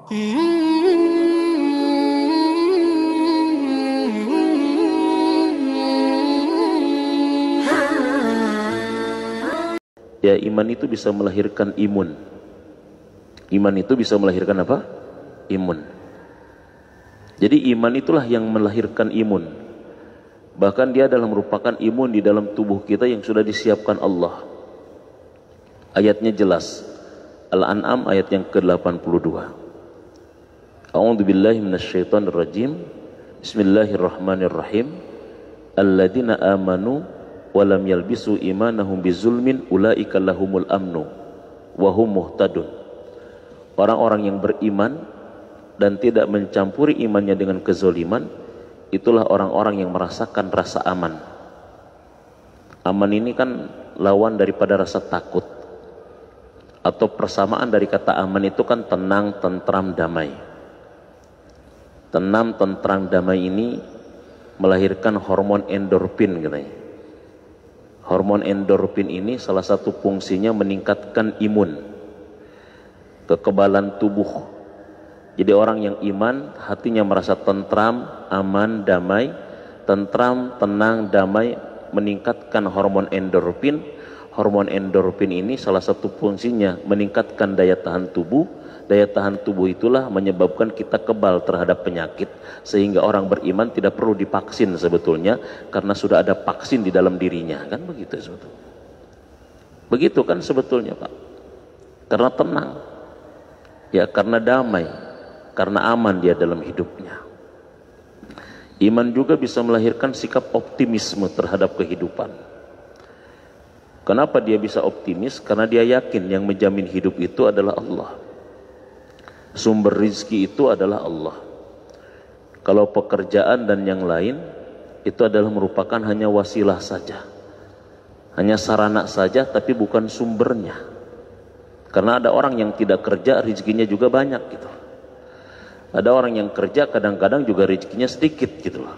Ya, iman itu bisa melahirkan imun. Iman itu bisa melahirkan apa? Imun. Jadi iman itulah yang melahirkan imun. Bahkan dia adalah merupakan imun di dalam tubuh kita yang sudah disiapkan Allah. Ayatnya jelas. Al-An'am ayat yang ke-82. A'udzu billahi minasyaitonir rajim. Bismillahirrahmanirrahim. Alladzina amanu wa lam yalbisu imanahum bizulmin ulaika lahumul amnu wa hum muhtadun. Orang-orang yang beriman dan tidak mencampuri imannya dengan kezoliman, itulah orang-orang yang merasakan rasa aman. Aman ini kan lawan daripada rasa takut, atau persamaan dari kata aman itu kan tenang, tentram, damai. Tenang, tentram, damai ini melahirkan hormon endorfin katanya. Hormon endorfin ini salah satu fungsinya meningkatkan imun, kekebalan tubuh. Jadi orang yang iman, hatinya merasa tentram, aman, damai. Tentram, tenang, damai meningkatkan hormon endorfin. Hormon endorfin ini salah satu fungsinya meningkatkan daya tahan tubuh. Daya tahan tubuh itulah menyebabkan kita kebal terhadap penyakit, sehingga orang beriman tidak perlu divaksin sebetulnya, karena sudah ada vaksin di dalam dirinya, kan begitu sebetulnya. Begitu kan sebetulnya, Pak. Karena tenang, ya, karena damai, karena aman dia dalam hidupnya. Iman juga bisa melahirkan sikap optimisme terhadap kehidupan. Kenapa dia bisa optimis? Karena dia yakin yang menjamin hidup itu adalah Allah. Sumber rizki itu adalah Allah. Kalau pekerjaan dan yang lain itu adalah merupakan hanya wasilah saja, hanya sarana saja, tapi bukan sumbernya. Karena ada orang yang tidak kerja, rizkinya juga banyak gitu. Ada orang yang kerja kadang-kadang juga rizkinya sedikit gitu loh.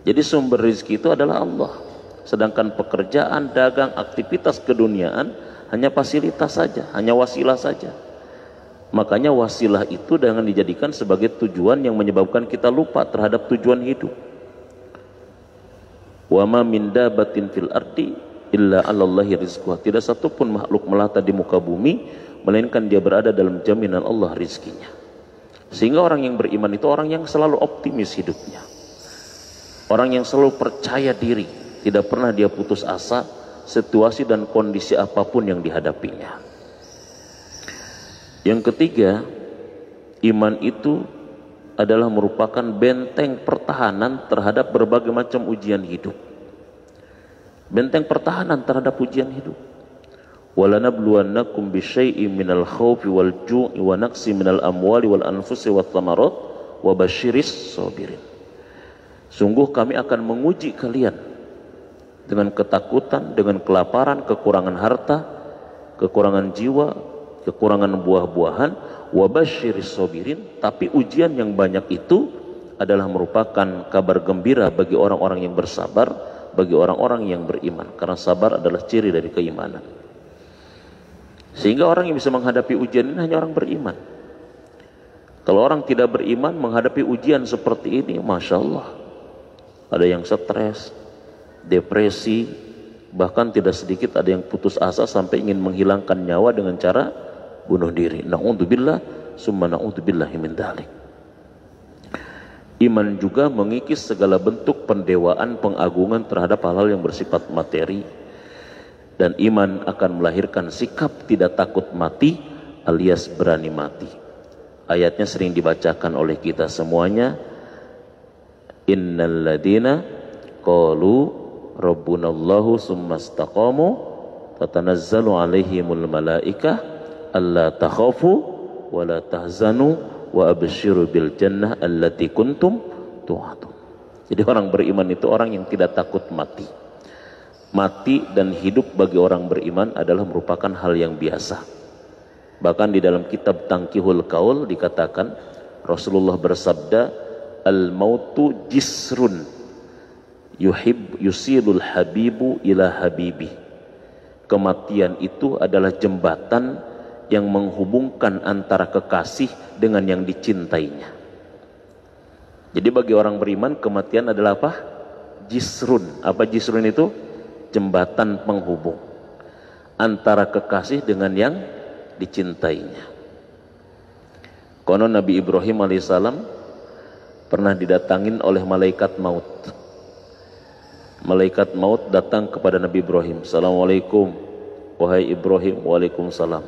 Jadi sumber rizki itu adalah Allah. Sedangkan pekerjaan, dagang, aktivitas keduniaan hanya fasilitas saja, hanya wasilah saja. Makanya wasilah itu jangan dijadikan sebagai tujuan yang menyebabkan kita lupa terhadap tujuan hidup. Wa ma min dabatin fil ardi illa 'alallahi rizquha. Tidak satu pun makhluk melata di muka bumi melainkan dia berada dalam jaminan Allah rizkinya. Sehingga orang yang beriman itu orang yang selalu optimis hidupnya. Orang yang selalu percaya diri, tidak pernah dia putus asa situasi dan kondisi apapun yang dihadapinya. Yang ketiga, iman itu adalah merupakan benteng pertahanan terhadap berbagai macam ujian hidup. Benteng pertahanan terhadap ujian hidup. وَلَنَبْلُوَنَّكُمْ بِشَيْءٍ مِنَ الْخَوْفِ وَالْجُوعِ وَنَقْصٍ مِنَ الْأَمْوَالِ وَالْأَنْفُسِ وَالثَّمَرَاتِ وَبَشِّرِ الصَّابِرِينَ. Sungguh kami akan menguji kalian dengan ketakutan, dengan kelaparan, kekurangan harta, kekurangan jiwa, kekurangan buah-buahan. Wabasyiris sabirin. Tapi ujian yang banyak itu adalah merupakan kabar gembira bagi orang-orang yang bersabar, bagi orang-orang yang beriman, karena sabar adalah ciri dari keimanan. Sehingga orang yang bisa menghadapi ujian ini hanya orang beriman. Kalau orang tidak beriman menghadapi ujian seperti ini, Masya Allah, ada yang stres, depresi, bahkan tidak sedikit ada yang putus asa sampai ingin menghilangkan nyawa dengan cara bunuh diri. Na'udzubillah, summa na'udzubillahi min dzalik. Iman juga mengikis segala bentuk pendewaan, pengagungan terhadap hal-hal yang bersifat materi. Dan iman akan melahirkan sikap tidak takut mati alias berani mati. Ayatnya sering dibacakan oleh kita semuanya. Innal ladina qalu rabbunallahu summa istaqamu tatanazzalu alaihimul malaikah alla takhafu wa la tahzanu wa abshiru bil jannah allati kuntum tu'adun. Jadi orang beriman itu orang yang tidak takut mati. Mati dan hidup bagi orang beriman adalah merupakan hal yang biasa. Bahkan di dalam kitab Tangkihul Qaul dikatakan, Rasulullah bersabda, al-mautu jisrun yusilul habibu ila habibi. Kematian itu adalah jembatan yang menghubungkan antara kekasih dengan yang dicintainya. Jadi bagi orang beriman kematian adalah apa? Jisrun. Apa jisrun itu? Jembatan penghubung antara kekasih dengan yang dicintainya. Konon Nabi Ibrahim alaihissalam pernah didatangin oleh malaikat maut. Malaikat maut datang kepada Nabi Ibrahim. Assalamualaikum wahai Ibrahim. Waalaikumsalam.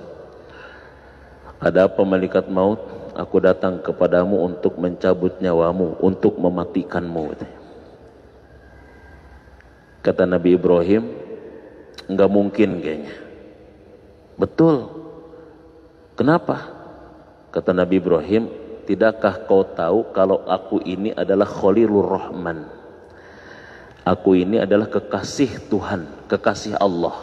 Ada apa malaikat maut? Aku datang kepadamu untuk mencabut nyawamu, untuk mematikanmu. Kata Nabi Ibrahim, enggak mungkin kayaknya. Betul. Kenapa? Kata Nabi Ibrahim, tidakkah kau tahu kalau aku ini adalah Khalilur Rahman? Aku ini adalah kekasih Tuhan, kekasih Allah.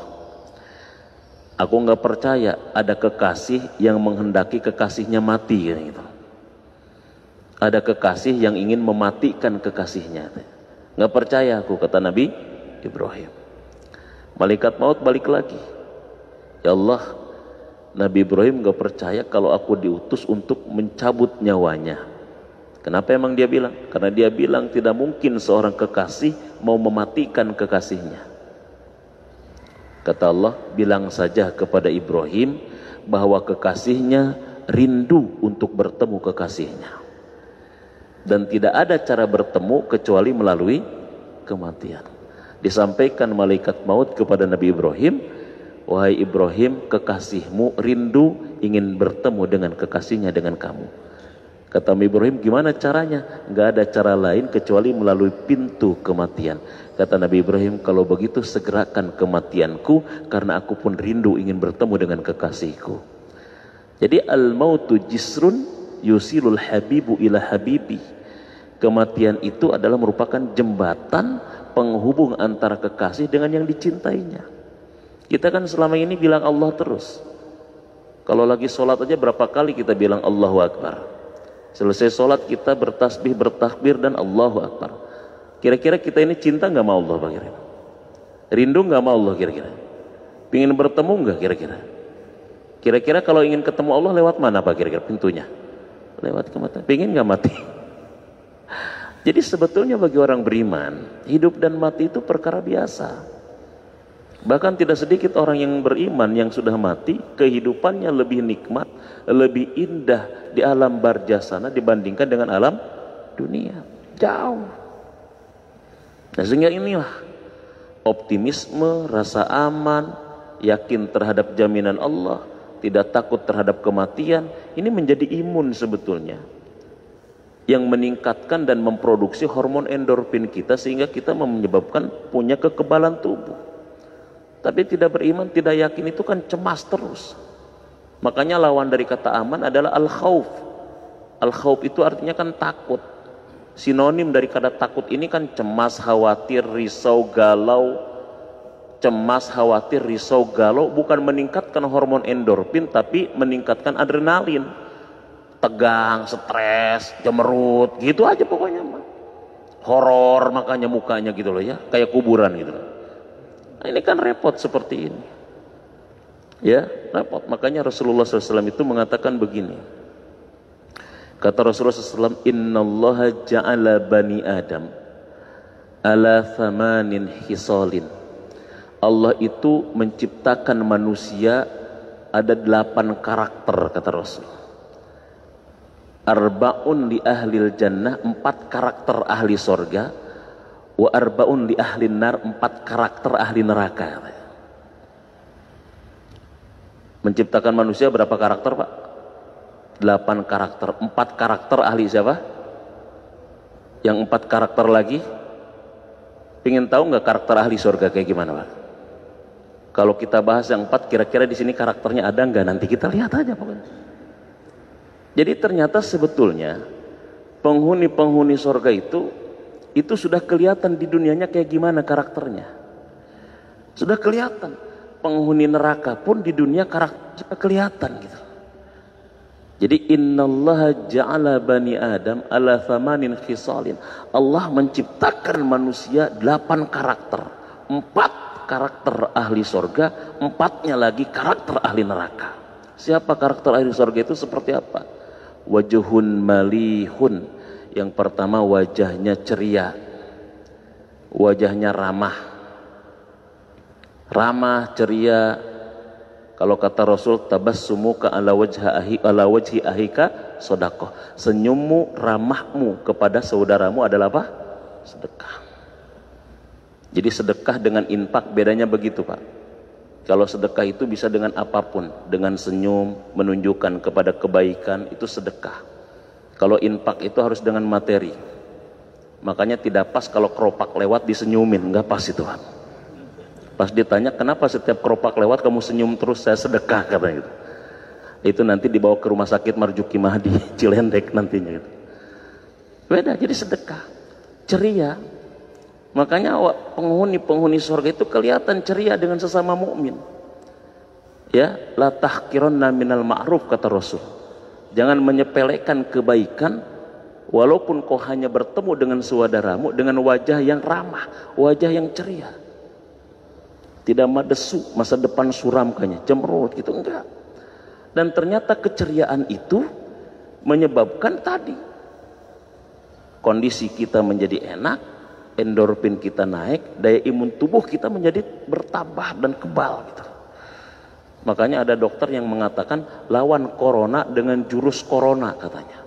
Aku enggak percaya ada kekasih yang menghendaki kekasihnya mati gitu. Ada kekasih yang ingin mematikan kekasihnya. Enggak percaya aku, kata Nabi Ibrahim. Malaikat maut balik lagi. Ya Allah, Nabi Ibrahim gak percaya kalau aku diutus untuk mencabut nyawanya. Kenapa emang dia bilang? Karena dia bilang tidak mungkin seorang kekasih mau mematikan kekasihnya. Kata Allah, bilang saja kepada Ibrahim bahwa kekasihnya rindu untuk bertemu kekasihnya. Dan tidak ada cara bertemu kecuali melalui kematian. Disampaikan malaikat maut kepada Nabi Ibrahim, wahai Ibrahim, kekasihmu rindu ingin bertemu dengan kekasihnya, dengan kamu. Kata Nabi Ibrahim, gimana caranya? Gak ada cara lain kecuali melalui pintu kematian. Kata Nabi Ibrahim, kalau begitu segerakan kematianku, karena aku pun rindu ingin bertemu dengan kekasihku. Jadi al-mautu jisrun yusilul habibu ila habibi. Kematian itu adalah merupakan jembatan penghubung antara kekasih dengan yang dicintainya. Kita kan selama ini bilang Allah terus. Kalau lagi sholat aja berapa kali kita bilang Allahu Akbar. Selesai sholat kita bertasbih, bertakbir dan Allahu Akbar. Kira-kira kita ini cinta nggak sama Allah Pak kira-kira? Rindu nggak sama Allah kira-kira? Pingin bertemu nggak kira-kira? Kira-kira kalau ingin ketemu Allah lewat mana Pak kira-kira pintunya? Lewat kematian. Pingin nggak mati? Jadi sebetulnya bagi orang beriman, hidup dan mati itu perkara biasa. Bahkan tidak sedikit orang yang beriman yang sudah mati, kehidupannya lebih nikmat, lebih indah di alam barzah sana dibandingkan dengan alam dunia. Jauh. Nah, sehingga inilah optimisme, rasa aman, yakin terhadap jaminan Allah, tidak takut terhadap kematian, ini menjadi imun sebetulnya. Yang meningkatkan dan memproduksi hormon endorfin kita sehingga kita menyebabkan punya kekebalan tubuh. Tapi tidak beriman, tidak yakin itu kan cemas terus. Makanya lawan dari kata aman adalah al-khauf. Al-khauf itu artinya kan takut. Sinonim dari kata takut ini kan cemas, khawatir, risau, galau. Cemas, khawatir, risau, galau bukan meningkatkan hormon endorfin tapi meningkatkan adrenalin. Tegang, stres, gemerut, gitu aja pokoknya mah. Horor makanya mukanya gitu loh ya, kayak kuburan gitu loh. Nah, ini kan repot seperti ini. Ya, repot. Makanya Rasulullah SAW itu mengatakan begini. Kata Rasulullah SAW, Innallaha ja'ala bani Adam ala thamanin hisalin. Allah itu menciptakan manusia ada 8 karakter, kata Rasul. Arba'un li ahlil jannah, 4 karakter ahli sorga. Wa arba'un li ahlin nar, 4 karakter ahli neraka. Menciptakan manusia berapa karakter Pak? 8 karakter. 4 karakter ahli siapa? Yang 4 karakter lagi? Pengen tahu nggak karakter ahli sorga kayak gimana Pak? Kalau kita bahas yang 4, kira-kira di sini karakternya ada nggak? Nanti kita lihat aja pokoknya. Jadi ternyata sebetulnya penghuni-penghuni sorga itu sudah kelihatan di dunianya kayak gimana karakternya. Sudah kelihatan. Penghuni neraka pun di dunia karakternya kelihatan gitu. Jadi innallaha ja'ala bani Adam ala thamanin khisalin. Allah menciptakan manusia 8 karakter. 4 karakter ahli sorga, 4-nya lagi karakter ahli neraka. Siapa karakter ahli surga itu seperti apa? Wajuhun malihun. Yang pertama wajahnya ceria, wajahnya ramah, ceria. Kalau kata Rasul, tabassumuka ala wajhi ahika sedekah. Senyummu, ramahmu kepada saudaramu adalah apa? Sedekah. Jadi sedekah dengan infak bedanya begitu, Pak. Kalau sedekah itu bisa dengan apapun, dengan senyum, menunjukkan kepada kebaikan, itu sedekah. Kalau infak itu harus dengan materi. Makanya tidak pas kalau keropak lewat disenyumin, nggak pas itu, Pak. Pas ditanya kenapa setiap keropak lewat kamu senyum terus, saya sedekah katanya gitu. Itu nanti dibawa ke rumah sakit Marjuki Mahdi Cilendek nantinya gitu. Beda, jadi sedekah, ceria. Makanya penghuni surga itu kelihatan ceria dengan sesama mukmin. Ya, la tahqironna minal ma'ruf kata Rasul. Jangan menyepelekan kebaikan walaupun kau hanya bertemu dengan saudaramu dengan wajah yang ramah, wajah yang ceria. Tidak madesu, masa depan suram kayaknya, cemberut gitu, enggak. Dan ternyata keceriaan itu menyebabkan tadi kondisi kita menjadi enak, endorfin kita naik, daya imun tubuh kita menjadi bertambah dan kebal gitu. Makanya ada dokter yang mengatakan lawan corona dengan jurus corona katanya.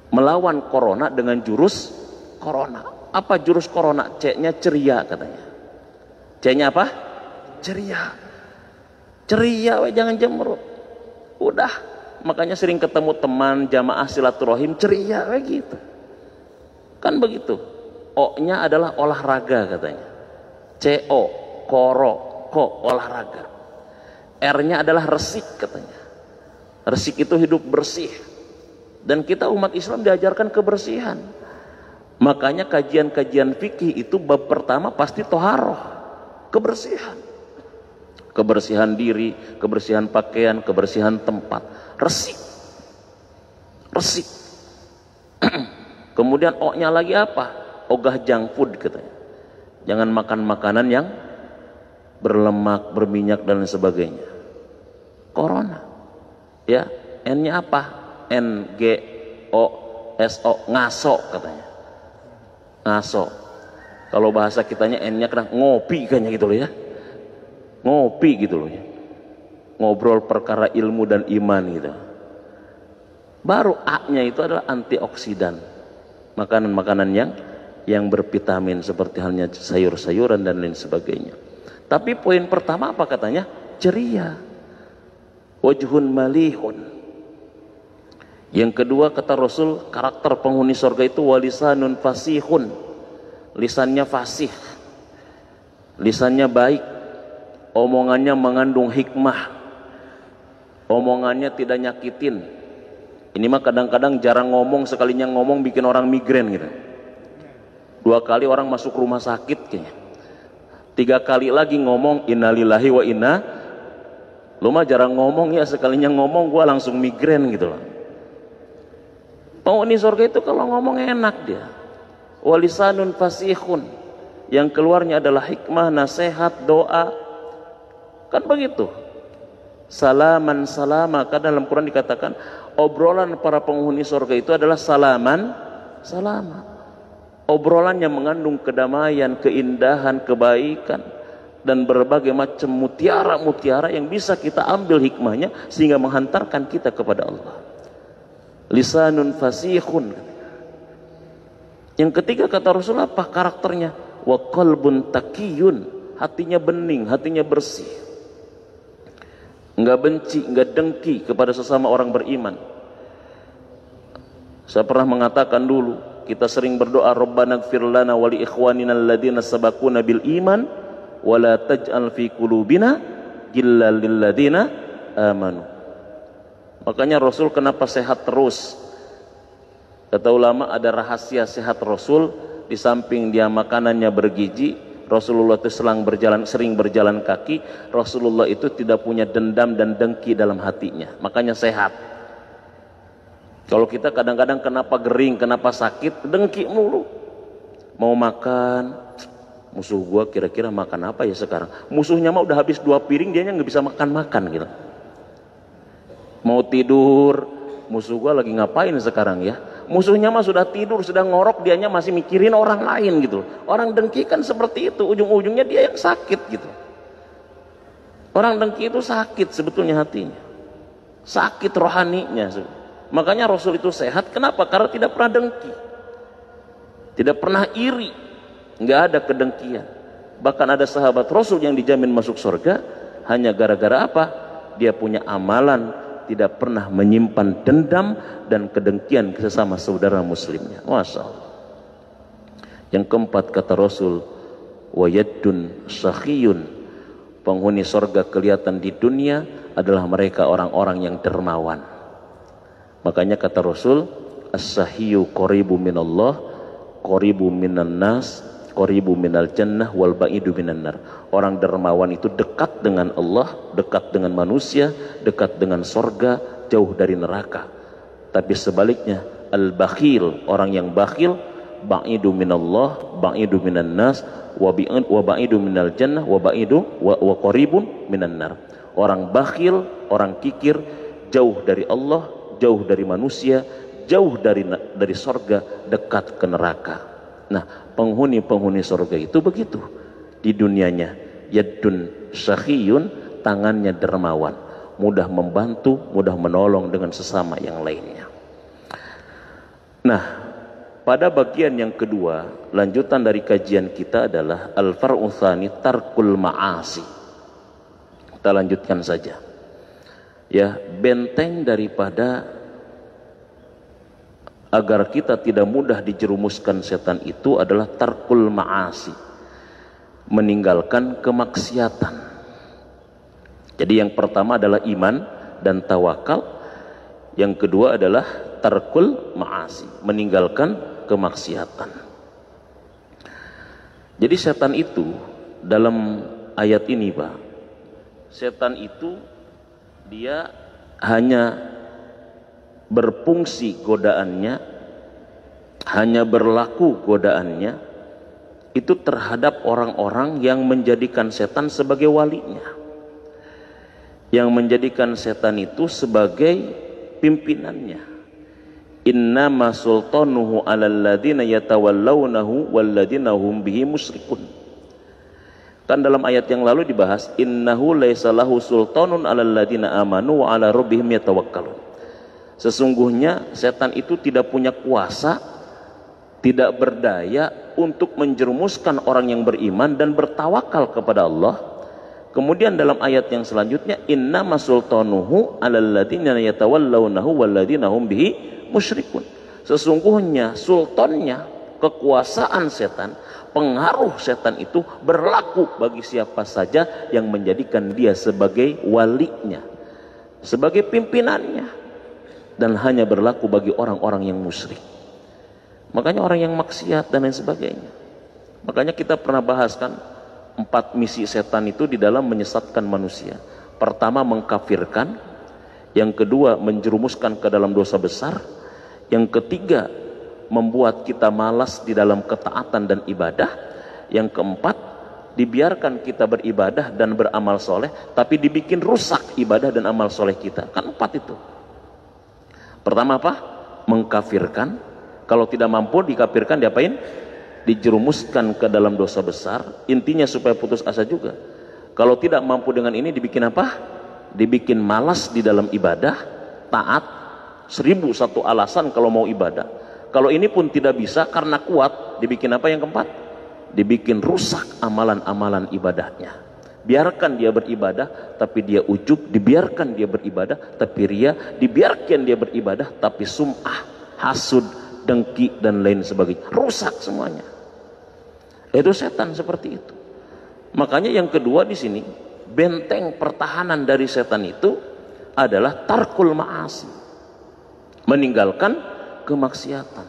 Melawan corona dengan jurus corona. Apa jurus corona? C-nya ceria katanya. C-nya apa? Ceria. Ceria, jangan cemberut. Udah, makanya sering ketemu teman jamaah silaturahim ceria kayak gitu. Kan begitu. O-nya adalah olahraga katanya. C-O, koro, ko, olahraga. R-nya adalah resik katanya. Resik itu hidup bersih. Dan kita umat Islam diajarkan kebersihan. Makanya kajian-kajian fikih itu bab pertama pasti toharoh. Kebersihan. Kebersihan diri, kebersihan pakaian, kebersihan tempat. Resik. Resik. Kemudian O-nya lagi apa? Ogah junk food katanya. Jangan makan makanan yang berlemak, berminyak dan sebagainya. Corona. Ya, N-nya apa? N G O S O, ngaso katanya. Ngaso. Kalau bahasa kitanya N-nya kena ngopi kayaknya gitu loh ya. Ngopi gitu loh ya. Ngobrol perkara ilmu dan iman gitu. Baru A-nya itu adalah antioksidan. Makanan-makanan yang bervitamin seperti halnya sayur-sayuran dan lain sebagainya. Tapi poin pertama apa katanya? Ceria. Wajhun malihun. Yang kedua kata Rasul, karakter penghuni surga itu walisanun fasihun. Lisannya fasih, lisannya baik, omongannya mengandung hikmah, omongannya tidak nyakitin. Ini mah kadang-kadang jarang ngomong, sekalinya ngomong bikin orang migrain gitu. 2 kali orang masuk rumah sakit kayaknya. 3 kali lagi ngomong innalillahi wa inna. Lu mah jarang ngomong ya, sekalinya ngomong gua langsung migrain gitu loh. Penghuni surga itu kalau ngomong enak dia. Walisanun fasihun, yang keluarnya adalah hikmah, nasihat, doa. Kan begitu. Salaman salama, kan dalam Quran dikatakan obrolan para penghuni surga itu adalah salaman salama. Obrolan yang mengandung kedamaian, keindahan, kebaikan dan berbagai macam mutiara-mutiara yang bisa kita ambil hikmahnya sehingga menghantarkan kita kepada Allah. Lisanun fasihun. Yang ketiga kata Rasul apa karakternya? Wa qalbun taqiyun, hatinya bening, hatinya bersih. Enggak benci, enggak dengki kepada sesama orang beriman. Saya pernah mengatakan dulu, kita sering berdoa Rabbana ighfir lana wa li ikhwanina alladziina sabaquna bil iman wa la taj'al fi qulubina ghillan lil ladziina amanu. Makanya Rasul kenapa sehat terus? Kata ulama ada rahasia sehat Rasul, di samping dia makanannya bergizi, Rasulullah itu sering berjalan kaki, Rasulullah itu tidak punya dendam dan dengki dalam hatinya, makanya sehat. Kalau kita kadang-kadang kenapa gering, kenapa sakit, dengki mulu. Mau makan, musuh gua kira-kira makan apa ya sekarang? Musuhnya mah udah habis 2 piring, dianya nggak bisa makan gitu. Mau tidur, musuh gua lagi ngapain sekarang ya? Musuhnya mah sudah tidur, sudah ngorok, dianya masih mikirin orang lain gitu. Orang dengki kan seperti itu, ujung-ujungnya dia yang sakit gitu. Orang dengki itu sakit sebetulnya hatinya, sakit rohaninya. Makanya Rasul itu sehat, kenapa? Karena tidak pernah dengki, tidak pernah iri, nggak ada kedengkian. Bahkan ada sahabat Rasul yang dijamin masuk surga hanya gara-gara apa? Dia punya amalan, tidak pernah menyimpan dendam dan kedengkian ke sesama saudara muslimnya. Masya Allah. Yang keempat kata Rasul, wayaddun sakhiyun, penghuni surga kelihatan di dunia adalah mereka orang-orang yang dermawan. Makanya kata Rasul, as-sahiyu qaribu minallah, qaribu minan nas, qaribu minal jannah, wal ba'idu minan nar. Orang dermawan itu dekat dengan Allah, dekat dengan manusia, dekat dengan sorga, jauh dari neraka. Tapi sebaliknya, al-bakhil, orang yang bakhil, ba'idu minallah, ba'idu minan nas, wa ba'idu minal jannah, wa qaribun minan nar. Orang bakhil, orang kikir, jauh dari Allah, jauh dari manusia, jauh dari sorga, dekat ke neraka. Nah, penghuni sorga itu begitu di dunianya. Yaddun sakhiyun, tangannya dermawan, mudah membantu, mudah menolong dengan sesama yang lainnya. Nah, pada bagian yang kedua, lanjutan dari kajian kita adalah al-far'u tsani tarkul ma'asi. Kita lanjutkan saja. Ya, benteng daripada agar kita tidak mudah dijerumuskan setan itu adalah tarkul ma'asi, meninggalkan kemaksiatan. Jadi yang pertama adalah iman dan tawakal, yang kedua adalah tarkul ma'asi, meninggalkan kemaksiatan. Jadi setan itu dalam ayat ini Pak, setan itu dia hanya berfungsi godaannya, hanya berlaku godaannya itu terhadap orang-orang yang menjadikan setan sebagai walinya, yang menjadikan setan itu sebagai pimpinannya. Innama sultanuhu 'alal ladzina yatawallawnahu walladzina hum bihi musyrikun. Kan dalam ayat yang lalu dibahas innahu laisa lahu sultanun 'alal ladzina amanu wa 'ala rabbihim yatawakkalun. Sesungguhnya setan itu tidak punya kuasa, tidak berdaya untuk menjerumuskan orang yang beriman dan bertawakal kepada Allah. Kemudian dalam ayat yang selanjutnya innama sultanuhu 'alal ladzina yatawallawnahu walladzina hum bihi musyrikun. Sesungguhnya sultannya, kekuasaan setan, pengaruh setan itu berlaku bagi siapa saja yang menjadikan dia sebagai walinya, sebagai pimpinannya, dan hanya berlaku bagi orang-orang yang musyrik. Makanya orang yang maksiat dan lain sebagainya. Makanya kita pernah bahas kan 4 misi setan itu di dalam menyesatkan manusia. Pertama mengkafirkan, yang kedua menjerumuskan ke dalam dosa besar, yang ketiga membuat kita malas di dalam ketaatan dan ibadah, yang keempat dibiarkan kita beribadah dan beramal soleh tapi dibikin rusak ibadah dan amal soleh kita. Kan 4 itu. Pertama apa? Mengkafirkan. Kalau tidak mampu dikafirkan diapain? Dijerumuskan ke dalam dosa besar, intinya supaya putus asa juga. Kalau tidak mampu dengan ini dibikin apa? Dibikin malas di dalam ibadah, taat, 1001 alasan kalau mau ibadah. Kalau ini pun tidak bisa karena kuat, dibikin apa yang keempat? Dibikin rusak amalan-amalan ibadahnya. Biarkan dia beribadah tapi dia ujub, dibiarkan dia beribadah tapi ria, dibiarkan dia beribadah tapi sum'ah, hasud, dengki dan lain sebagainya. Rusak semuanya. Itu setan seperti itu. Makanya yang kedua di sini, benteng pertahanan dari setan itu adalah tarkul ma'asi, meninggalkan kemaksiatan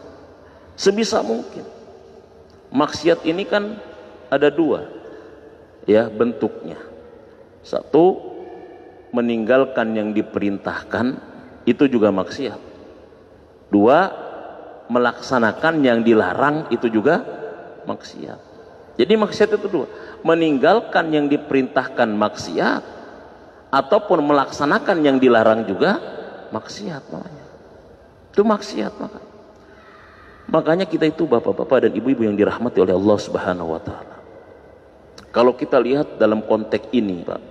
sebisa mungkin. Maksiat ini kan ada 2 ya bentuknya. 1, meninggalkan yang diperintahkan, itu juga maksiat. 2, melaksanakan yang dilarang, itu juga maksiat. Jadi maksiat itu 2, meninggalkan yang diperintahkan maksiat, ataupun melaksanakan yang dilarang juga maksiat namanya. Itu maksiat makanya. Makanya kita itu bapak-bapak dan ibu-ibu yang dirahmati oleh Allah Subhanahu wa taala. Kalau kita lihat dalam konteks ini, Pak,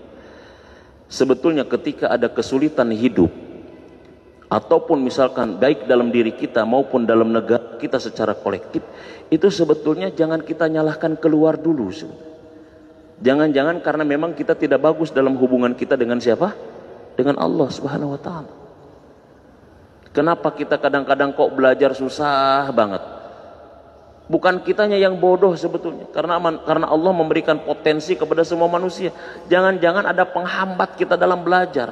sebetulnya ketika ada kesulitan hidup ataupun misalkan baik dalam diri kita maupun dalam negara kita secara kolektif, itu sebetulnya jangan kita nyalahkan keluar dulu. Jangan-jangan karena memang kita tidak bagus dalam hubungan kita dengan siapa? Dengan Allah Subhanahu wa taala. Kenapa kita kadang-kadang kok belajar susah banget? Bukan kitanya yang bodoh sebetulnya, karena Allah memberikan potensi kepada semua manusia. Jangan-jangan ada penghambat kita dalam belajar.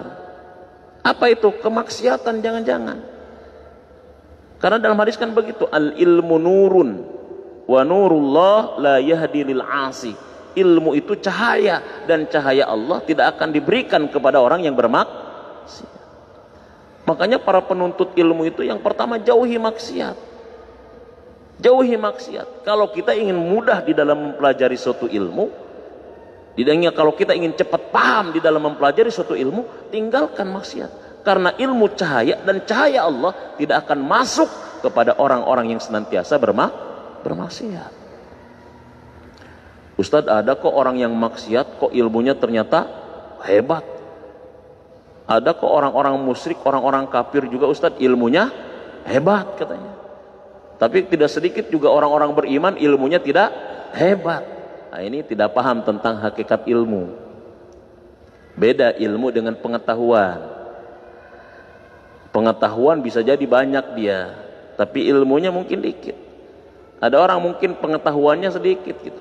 Apa itu? Kemaksiatan, jangan-jangan. Karena dalam hadis kan begitu, al ilmu nurun wa nurullah la yahdi lil asi. Ilmu itu cahaya, dan cahaya Allah tidak akan diberikan kepada orang yang bermaksiat. Makanya para penuntut ilmu itu yang pertama jauhi maksiat. Jauhi maksiat. Kalau kita ingin mudah di dalam mempelajari suatu ilmu, kalau kita ingin cepat paham di dalam mempelajari suatu ilmu, tinggalkan maksiat. Karena ilmu cahaya, dan cahaya Allah tidak akan masuk kepada orang-orang yang senantiasa bermaksiat. Ustadz, ada kok orang yang maksiat kok ilmunya ternyata hebat. Ada kok orang-orang musyrik, orang-orang kafir juga Ustadz ilmunya hebat katanya. Tapi tidak sedikit juga orang-orang beriman ilmunya tidak hebat. Nah, ini tidak paham tentang hakikat ilmu. Beda ilmu dengan pengetahuan. Pengetahuan bisa jadi banyak dia, tapi ilmunya mungkin dikit. Ada orang mungkin pengetahuannya sedikit gitu,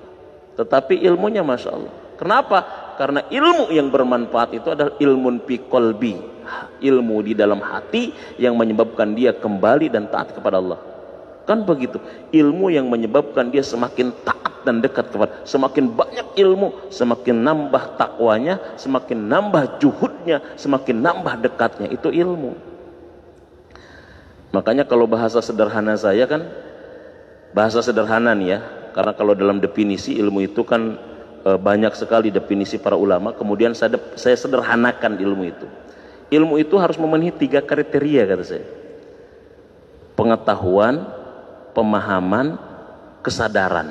tetapi ilmunya Masya Allah. Kenapa? Karena ilmu yang bermanfaat itu adalah ilmun fi qalbi, ilmu di dalam hati yang menyebabkan dia kembali dan taat kepada Allah. Kan begitu, ilmu yang menyebabkan dia semakin taat dan dekat kepada, semakin banyak ilmu, semakin nambah takwanya, semakin nambah juhudnya, semakin nambah dekatnya, itu ilmu. Makanya kalau bahasa sederhana saya kan, bahasa sederhana nih ya, karena kalau dalam definisi ilmu itu kan banyak sekali definisi para ulama, kemudian saya sederhanakan ilmu itu. Ilmu itu harus memenuhi 3 kriteria kata saya. Pengetahuan, pemahaman, kesadaran.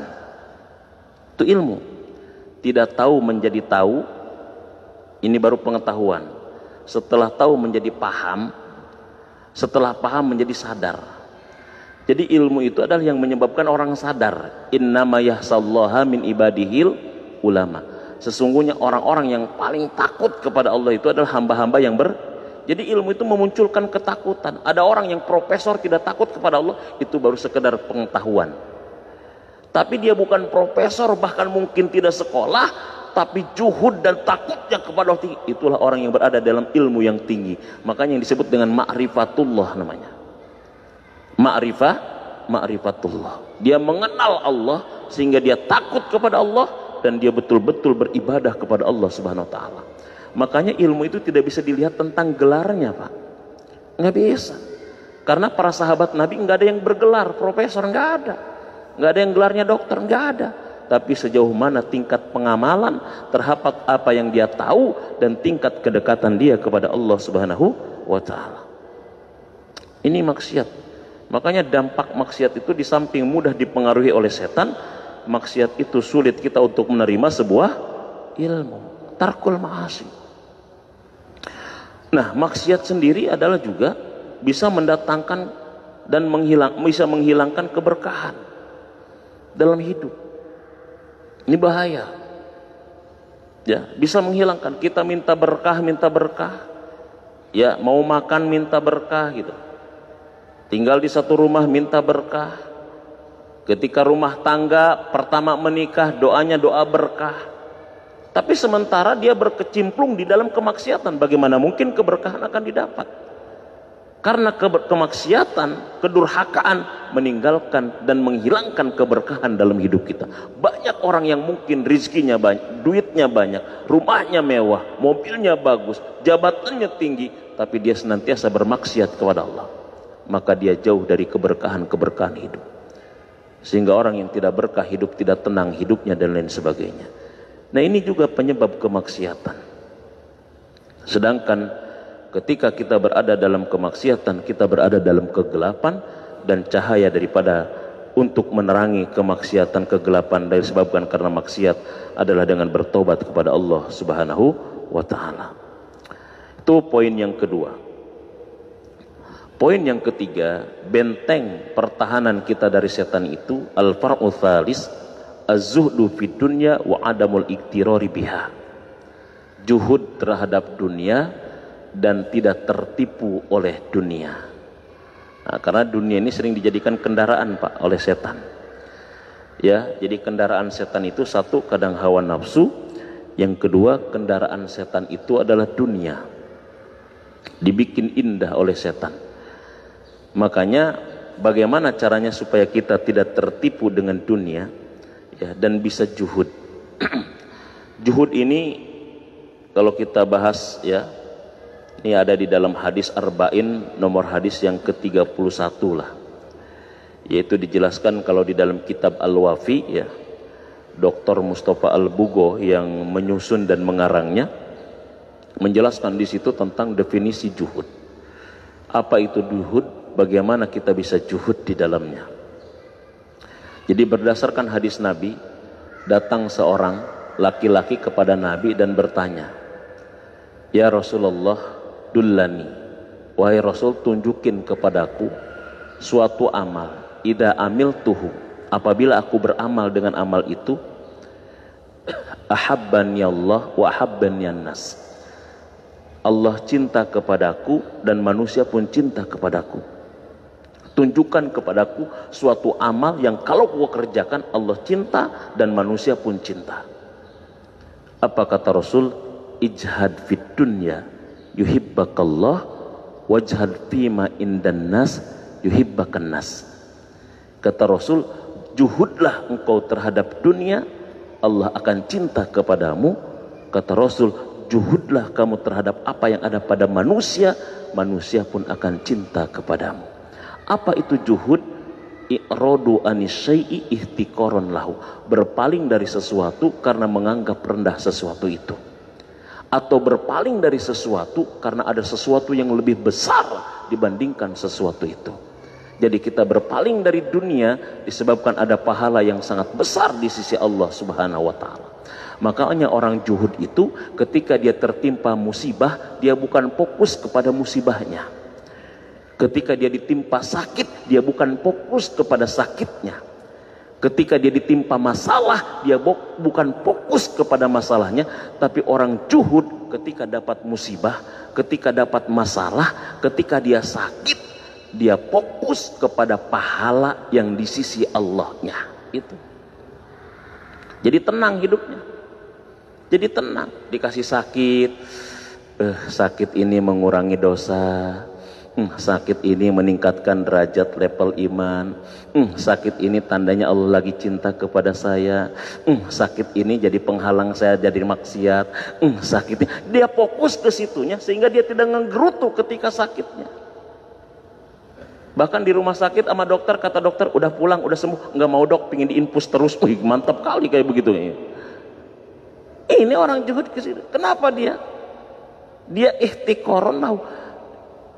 Itu ilmu. Tidak tahu menjadi tahu, ini baru pengetahuan. Setelah tahu menjadi paham, setelah paham menjadi sadar. Jadi ilmu itu adalah yang menyebabkan orang sadar. Innama yahsallaha min ibadihil ulama. Sesungguhnya orang-orang yang paling takut kepada Allah itu adalah hamba-hamba yang Jadi ilmu itu memunculkan ketakutan. Ada orang yang profesor tidak takut kepada Allah, itu baru sekedar pengetahuan. Tapi dia bukan profesor, bahkan mungkin tidak sekolah, tapi juhud dan takutnya kepada Allah tinggi. Itulah orang yang berada dalam ilmu yang tinggi. Makanya yang disebut dengan ma'rifatullah namanya. Ma'rifatullah. Dia mengenal Allah sehingga dia takut kepada Allah, dan dia betul-betul beribadah kepada Allah Subhanahu wa taala. Makanya ilmu itu tidak bisa dilihat tentang gelarnya, Pak. Nggak bisa. Karena para sahabat Nabi nggak ada yang bergelar profesor, nggak ada. Nggak ada yang gelarnya dokter, nggak ada. Tapi sejauh mana tingkat pengamalan terhadap apa yang dia tahu dan tingkat kedekatan dia kepada Allah Subhanahu wa taala. Ini maksiat. Makanya dampak maksiat itu di samping mudah dipengaruhi oleh setan, maksiat itu sulit kita untuk menerima sebuah ilmu. Tarkul ma'asi. Nah, maksiat sendiri adalah juga bisa mendatangkan dan bisa menghilangkan keberkahan dalam hidup. Ini bahaya. Ya, bisa menghilangkan. Kita minta berkah. Ya, mau makan minta berkah gitu. Tinggal di satu rumah minta berkah. Ketika rumah tangga pertama menikah, doanya doa berkah. Tapi sementara dia berkecimplung di dalam kemaksiatan, bagaimana mungkin keberkahan akan didapat? Karena kemaksiatan, kedurhakaan meninggalkan dan menghilangkan keberkahan dalam hidup kita. Banyak orang yang mungkin rizkinya banyak, duitnya banyak, rumahnya mewah, mobilnya bagus, jabatannya tinggi, tapi dia senantiasa bermaksiat kepada Allah. Maka dia jauh dari keberkahan hidup. Sehingga orang yang tidak berkah hidup tidak tenang hidupnya dan lain sebagainya. Nah, ini juga penyebab kemaksiatan. Sedangkan ketika kita berada dalam kemaksiatan, kita berada dalam kegelapan, dan cahaya daripada untuk menerangi kemaksiatan, kegelapan dari sebabkan karena maksiat adalah dengan bertobat kepada Allah Subhanahu wa taala. Itu poin yang kedua. Poin yang ketiga, benteng pertahanan kita dari setan itu al-far'u tsalis az-zuhdu fid dunya wa adamul iktirari biha. Juhud terhadap dunia dan tidak tertipu oleh dunia. Nah, karena dunia ini sering dijadikan kendaraan, Pak, oleh setan. Ya, jadi kendaraan setan itu satu kadang hawa nafsu, yang kedua kendaraan setan itu adalah dunia. Dibikin indah oleh setan. Makanya bagaimana caranya supaya kita tidak tertipu dengan dunia, ya, dan bisa juhud. Juhud ini kalau kita bahas, ya, ini ada di dalam hadis Arba'in nomor hadis yang ke-31 lah. Yaitu dijelaskan kalau di dalam kitab Al-Wafi, ya, Dr. Mustafa Al-Bugo yang menyusun dan mengarangnya menjelaskan di situ tentang definisi juhud. Apa itu juhud? Bagaimana kita bisa juhud di dalamnya? Jadi berdasarkan hadis Nabi, datang seorang laki-laki kepada Nabi dan bertanya, "Ya Rasulullah, dullani, wahai Rasul, tunjukin kepadaku suatu amal, idza amiltuhu, apabila aku beramal dengan amal itu, ahabbani Allah wa ahabbani an-nas, Allah cinta kepadaku dan manusia pun cinta kepadaku. Tunjukkan kepadaku suatu amal yang kalau gua kerjakan Allah cinta dan manusia pun cinta." Apa kata Rasul? Ijhad fid dunya yuhibbakallah wajhad fima indan nas yuhibbakan nas. Kata Rasul, juhudlah engkau terhadap dunia, Allah akan cinta kepadamu. Kata Rasul, juhudlah kamu terhadap apa yang ada pada manusia, manusia pun akan cinta kepadamu. Apa itu juhud? I'radu anisyai'i ihtiqaran lahu, berpaling dari sesuatu karena menganggap rendah sesuatu itu, atau berpaling dari sesuatu karena ada sesuatu yang lebih besar dibandingkan sesuatu itu. Jadi kita berpaling dari dunia disebabkan ada pahala yang sangat besar di sisi Allah Subhanahu wa taala. Makanya orang juhud itu ketika dia tertimpa musibah, dia bukan fokus kepada musibahnya. Ketika dia ditimpa sakit, dia bukan fokus kepada sakitnya. Ketika dia ditimpa masalah, dia bukan fokus kepada masalahnya. Tapi orang juhud ketika dapat musibah, ketika dapat masalah, ketika dia sakit, dia fokus kepada pahala yang di sisi Allahnya. Itu. Jadi tenang hidupnya. Jadi tenang. Dikasih sakit, sakit ini mengurangi dosa. Sakit ini meningkatkan derajat level iman. Sakit ini tandanya Allah lagi cinta kepada saya. Sakit ini jadi penghalang saya jadi maksiat. Sakit ini, dia fokus ke situnya sehingga dia tidak ngegerutu ketika sakitnya. Bahkan di rumah sakit sama dokter, kata dokter udah pulang, udah sembuh, nggak mau dok, pingin diinfus terus. Wih, mantap kali kayak begitu. Ini orang juhud ke situ. Kenapa dia? Dia ihtiqaran lahu.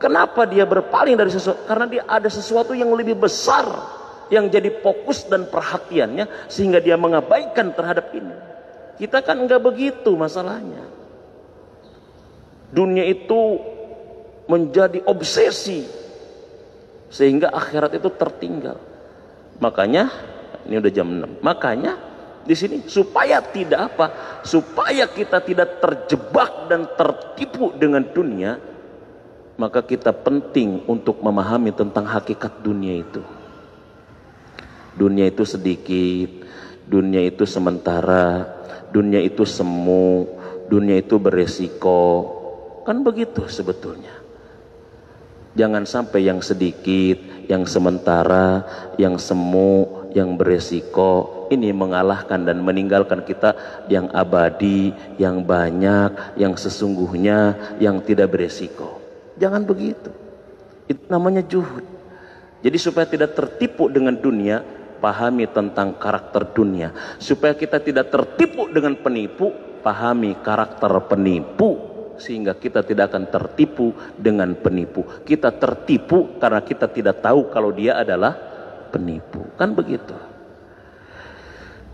Kenapa dia berpaling dari sesuatu? Karena dia ada sesuatu yang lebih besar yang jadi fokus dan perhatiannya sehingga dia mengabaikan terhadap ini. Kita kan enggak begitu masalahnya. Dunia itu menjadi obsesi sehingga akhirat itu tertinggal. Makanya ini udah jam 6. Makanya di sini supaya tidak apa? Supaya kita tidak terjebak dan tertipu dengan dunia, maka kita penting untuk memahami tentang hakikat dunia itu. Dunia itu sedikit, dunia itu sementara, dunia itu semu, dunia itu beresiko. Kan begitu sebetulnya. Jangan sampai yang sedikit, yang sementara, yang semu, yang beresiko ini mengalahkan dan meninggalkan kita yang abadi, yang banyak, yang sesungguhnya, yang tidak beresiko. Jangan begitu. Itu namanya juhud. Jadi supaya tidak tertipu dengan dunia, pahami tentang karakter dunia. Supaya kita tidak tertipu dengan penipu, pahami karakter penipu. sehingga kita tidak akan tertipu dengan penipu. Kita tertipu karena kita tidak tahu kalau dia adalah penipu. Kan begitu.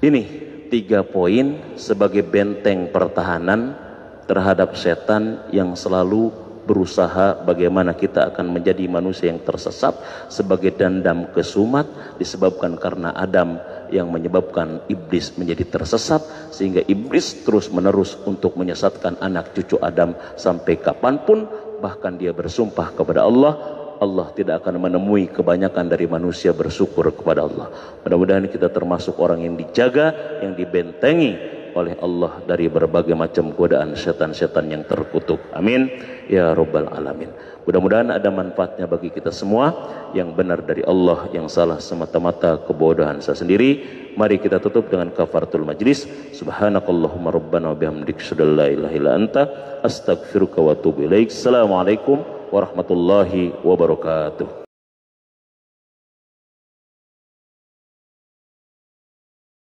Ini 3 poin sebagai benteng pertahanan terhadap setan yang selalu berusaha bagaimana kita akan menjadi manusia yang tersesat, sebagai dendam kesumat disebabkan karena Adam yang menyebabkan iblis menjadi tersesat, sehingga iblis terus menerus untuk menyesatkan anak cucu Adam sampai kapanpun. Bahkan dia bersumpah kepada Allah, Allah tidak akan menemui kebanyakan dari manusia bersyukur kepada Allah. Mudah-mudahan kita termasuk orang yang dijaga, yang dibentengi oleh Allah dari berbagai macam godaan setan-setan yang terkutuk. Amin ya rabbal alamin. Mudah-mudahan ada manfaatnya bagi kita semua. Yang benar dari Allah, yang salah semata-mata kebodohan saya sendiri. Mari kita tutup dengan kafaratul majlis. Subhanakallahumma rabbana wa bihamdika asyhadu an la ilaha illa anta astaghfiruka wa atubu ilaik. Assalamualaikum warahmatullahi wabarakatuh.